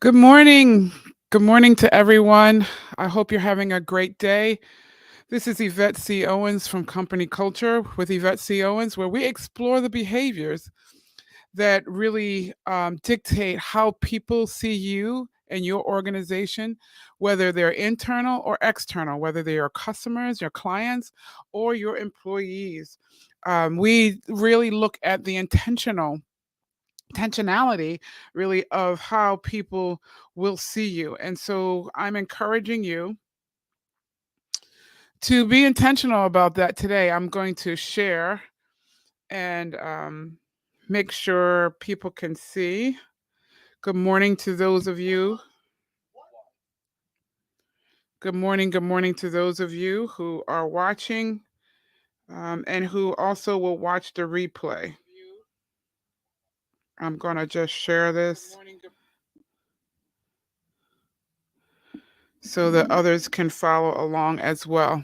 Good morning. Good morning to everyone. I hope you're having a great day. This is Yvette C. Owens from Company Culture with Yvette C. Owens, where we explore the behaviors that really dictate how people see you and your organization, whether they're internal or external, whether they are customers, your clients, or your employees. We really look at the intentionality really of how people will see you. And so I'm encouraging you to be intentional about that today. I'm going to share and make sure people can see. Good morning to those of you. Good morning. Good morning to those of you who are watching and who also will watch the replay. I'm going to just share this so that others can follow along as well.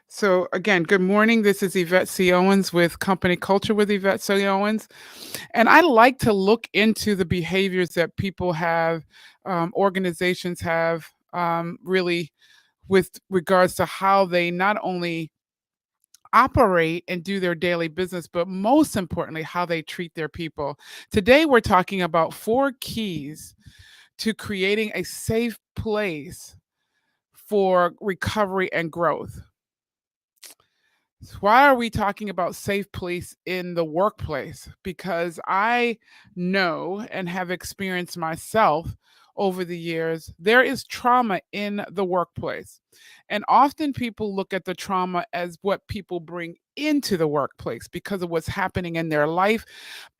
So again, good morning. This is Yvette C. Owens with Company Culture with Yvette C. Owens. And I like to look into the behaviors that people have, organizations have, really with regards to how they not only operate and do their daily business, but most importantly, how they treat their people. Today, we're talking about 4 keys to creating a safe place for recovery and growth. Why are we talking about safe place in the workplace? Because I know and have experienced myself over the years, there is trauma in the workplace. And often people look at the trauma as what people bring into the workplace because of what's happening in their life.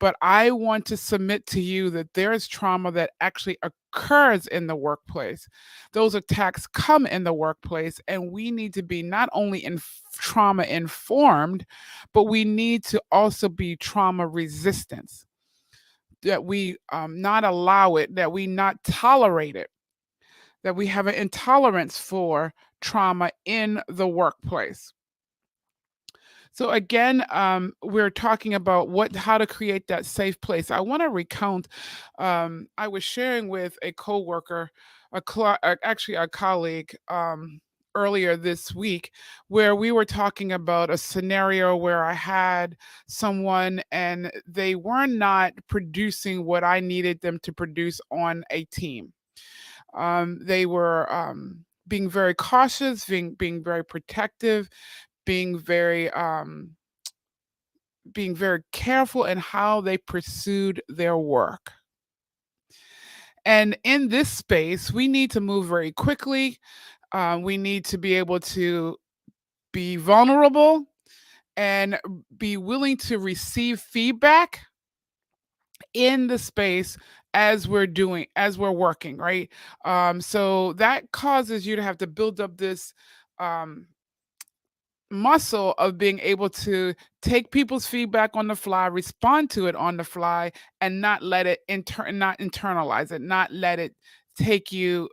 But I want to submit to you that there is trauma that actually occurs in the workplace. Those attacks come in the workplace, and we need to be not only trauma informed, but we need to also be trauma resistant. That we not allow it, that we not tolerate it, that we have an intolerance for trauma in the workplace. So again, we're talking about how to create that safe place. I want to recount. I was sharing with a coworker, actually a colleague, earlier this week, where we were talking about a scenario where I had someone and they were not producing what I needed them to produce on a team. They were being very cautious, being very protective, being very being very careful in how they pursued their work. And in this space, we need to move very quickly. We need to be able to be vulnerable and be willing to receive feedback in the space as we're working, right? So that causes you to have to build up this um, muscle of being able to take people's feedback on the fly, respond to it on the fly, and not let it not internalize it, not let it take you,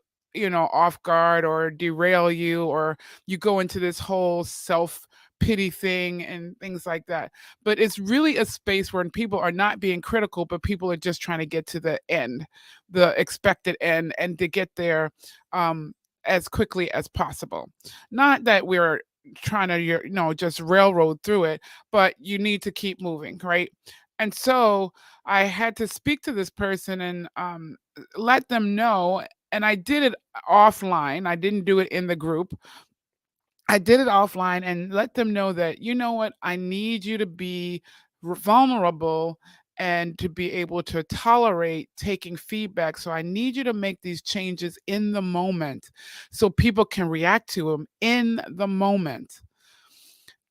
off guard or derail you, or you go into this whole self pity thing and things like that. But it's really a space where people are not being critical, but people are just trying to get to the end, the expected end, and to get there as quickly as possible. Not that we're trying to just railroad through it, but you need to keep moving, right? And so I had to speak to this person and let them know, and I did it offline. I didn't do it in the group. I did it offline and let them know that, you know what, I need you to be vulnerable and to be able to tolerate taking feedback. So I need you to make these changes in the moment so people can react to them in the moment.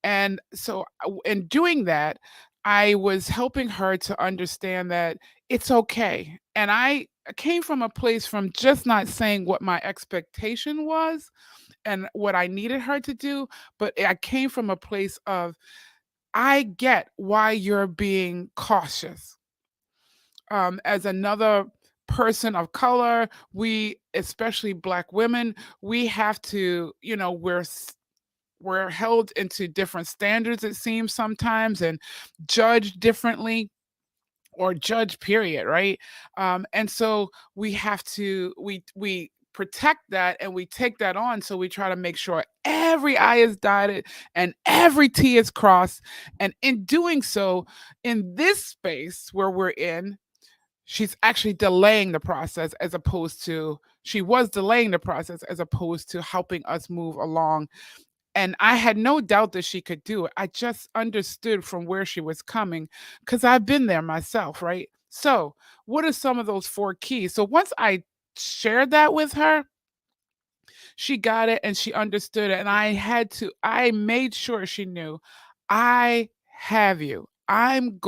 And so, in doing that, I was helping her to understand that it's okay. And I came from a place from just not saying what my expectation was and what I needed her to do, but I came from a place of, I get why you're being cautious. As another person of color, we, especially Black women, we have to, we're held into different standards, it seems sometimes, and judged differently. or judge, period, right? And so we have to we protect that, and we take that on, so we try to make sure every I is dotted and every T is crossed. And in doing so, in this space where we're in, she's actually delaying the process, as opposed to she was delaying the process as opposed to helping us move along. And I had no doubt that she could do it. I just understood from where she was coming, because I've been there myself, right? So, what are some of those four keys? So, once I shared that with her, she got it and she understood it. And I made sure she knew, I have you. I'm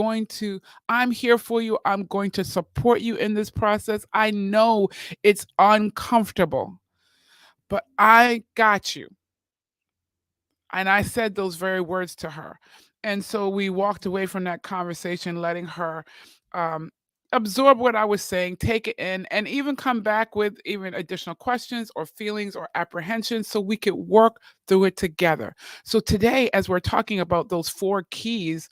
here for you. I'm going to support you in this process. I know it's uncomfortable, but I got you. And I said those very words to her. And so we walked away from that conversation, letting her um, absorb what I was saying, take it in, and even come back with even additional questions or feelings or apprehensions, so we could work through it together. So today, as we're talking about those four keys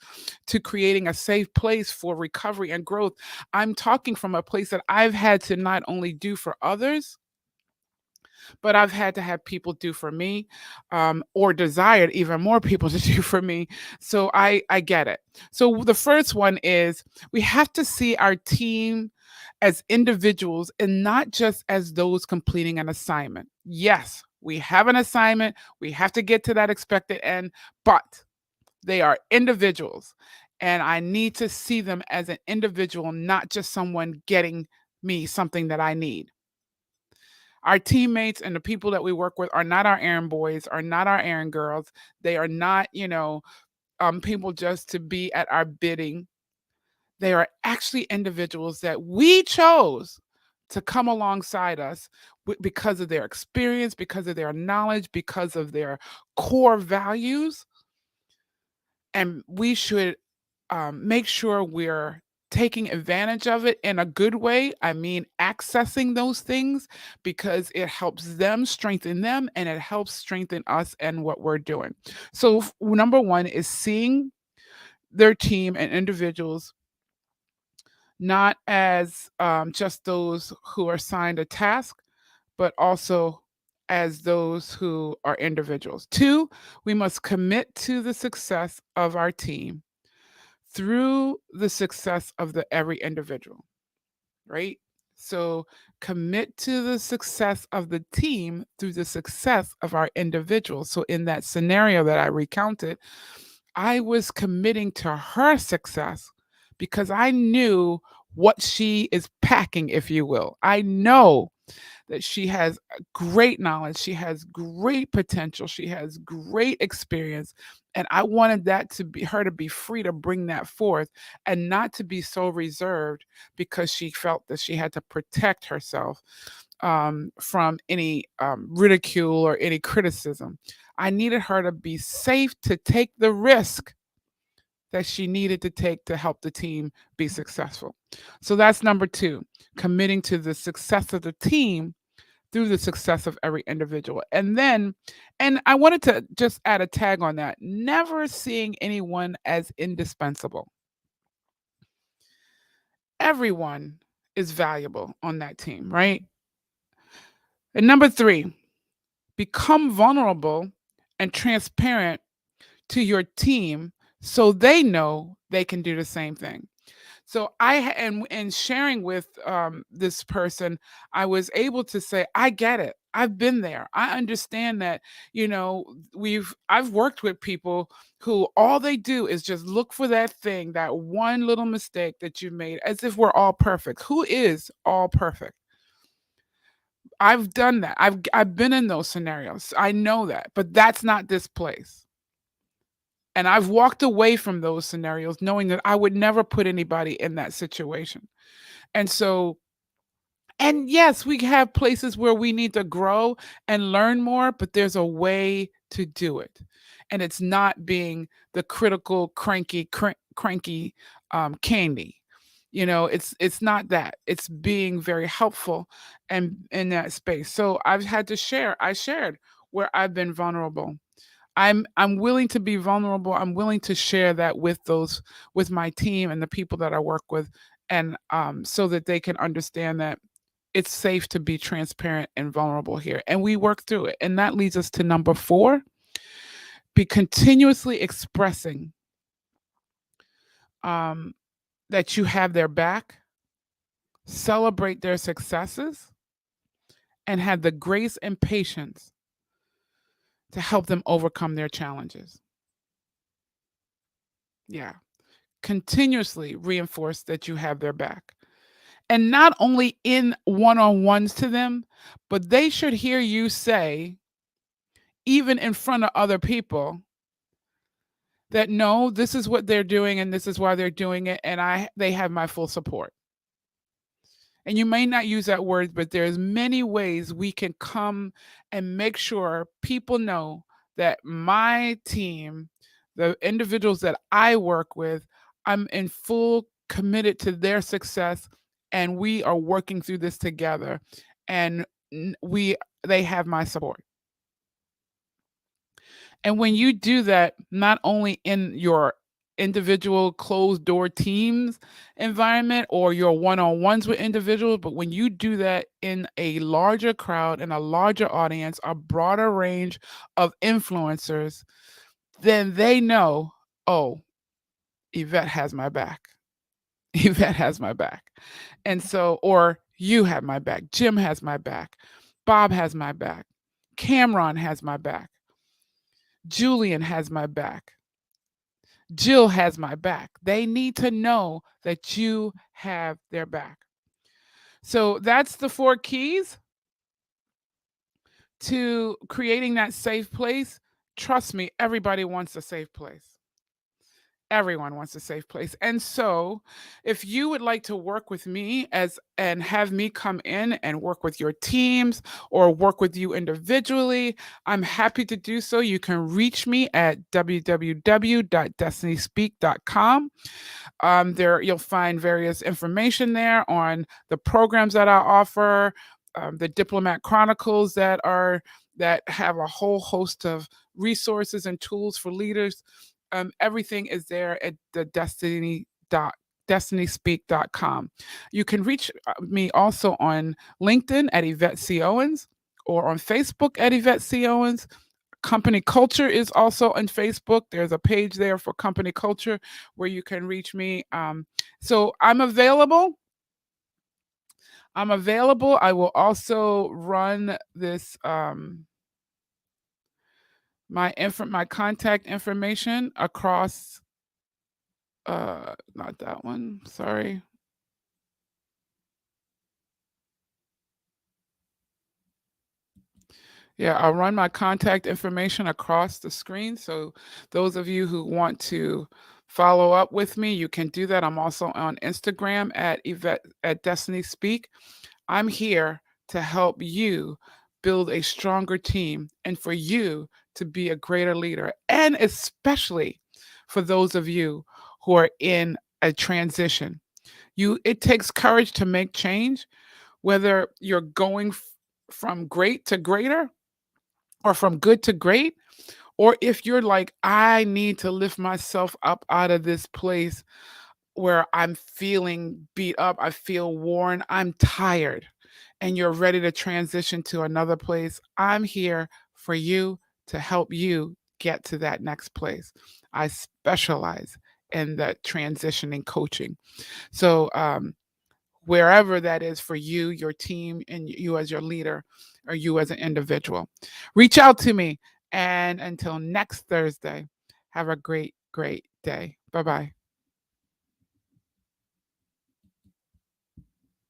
to creating a safe place for recovery and growth, I'm talking from a place that I've had to not only do for others, but I've had to have people do for me, or desired even more people to do for me. So I get it. So the first one is, we have to see our team as individuals and not just as those completing an assignment. Yes, we have an assignment, we have to get to that expected end, but they are individuals. And I need to see them as an individual, not just someone getting me something that I need. Our teammates and the people that we work with are not our errand boys, are not our errand girls. They are not, people just to be at our bidding. They are actually individuals that we chose to come alongside us, because of their experience, because of their knowledge, because of their core values. And we should make sure we're taking advantage of it in a good way. I mean, accessing those things, because it helps them strengthen them, and it helps strengthen us and what we're doing. So, number one is seeing their team and individuals not as just those who are assigned a task, but also as those who are individuals. Two, we must commit to the success of our team through the success of the every individual, right? So commit to the success of the team through the success of our individuals. So in that scenario that I recounted, I was committing to her success because I knew what she is packing, if you will. I know that she has great knowledge, she has great potential, she has great experience, and I wanted that to be her to be free to bring that forth, and not to be so reserved because she felt that she had to protect herself from any ridicule or any criticism. I needed her to be safe to take the risk that she needed to take to help the team be successful. So that's number two, committing to the success of the team through the success of every individual. And I wanted to just add a tag on that, never seeing anyone as indispensable. Everyone is valuable on that team, right? And number three, become vulnerable and transparent to your team, so they know they can do the same thing. So and sharing with this person, I was able to say, I get it. I've been there. I understand that, I've worked with people who all they do is just look for that thing, that one little mistake that you made, as if we're all perfect. Who is all perfect? I've done that. I've been in those scenarios. I know that, but that's not this place. And I've walked away from those scenarios knowing that I would never put anybody in that situation. And so, and yes, we have places where we need to grow and learn more, but there's a way to do it. And it's not being the critical, cranky candy. It's not that. It's being very helpful and in that space. So I shared where I've been vulnerable. I'm willing to be vulnerable. I'm willing to share that with my team and the people that I work with, and so that they can understand that it's safe to be transparent and vulnerable here, and we work through it. And that leads us to number 4: be continuously expressing um, that you have their back, celebrate their successes, and have the grace and patience to help them overcome their challenges. Yeah. Continuously reinforce that you have their back. And not only in one on ones to them, but they should hear you say, even in front of other people, that no, this is what they're doing and this is why they're doing it. And they have my full support. And you may not use that word, but there's many ways we can come and make sure people know that my team, the individuals that I work with, I'm in full committed to their success, and we are working through this together, and we they have my support. And when you do that, not only in your individual closed door teams environment or your one-on-ones with individuals, but when you do that in a larger crowd and a larger audience, a broader range of influencers, then they know, oh, Yvette has my back. Yvette has my back. And so, or you have my back. Jim has my back. Bob has my back. Cameron has my back. Julian has my back. Jill has my back. They need to know that you have their back. So that's the 4 keys to creating that safe place. Trust me, everybody wants a safe place. Everyone wants a safe place. And so, if you would like to work with me and have me come in and work with your teams or work with you individually, I'm happy to do so. You can reach me at www.destinyspeak.com. There you'll find various information there on the programs that I offer, the Diplomat Chronicles that have a whole host of resources and tools for leaders. Everything is there at the destinyspeak.com. You can reach me also on LinkedIn at Yvette C. Owens or on Facebook at Yvette C. Owens. Company Culture is also on Facebook. There's a page there for Company Culture where you can reach me. So I'm available. I'm available. I will also run this my contact information across not that one, sorry. Yeah, I'll run my contact information across the screen. So those of you who want to follow up with me, you can do that. I'm also on Instagram at Yvette at Destiny Speak. I'm here to help you build a stronger team and for you to be a greater leader, and especially for those of you who are in a transition. It takes courage to make change, whether you're going from great to greater or from good to great, or if you're like, I need to lift myself up out of this place where I'm feeling beat up, I feel worn, I'm tired, and you're ready to transition to another place, I'm here for you to help you get to that next place. I specialize in that transitioning coaching. So, wherever that is for you, your team, and you as your leader or you as an individual, reach out to me. And until next Thursday, have a great, great day. Bye bye.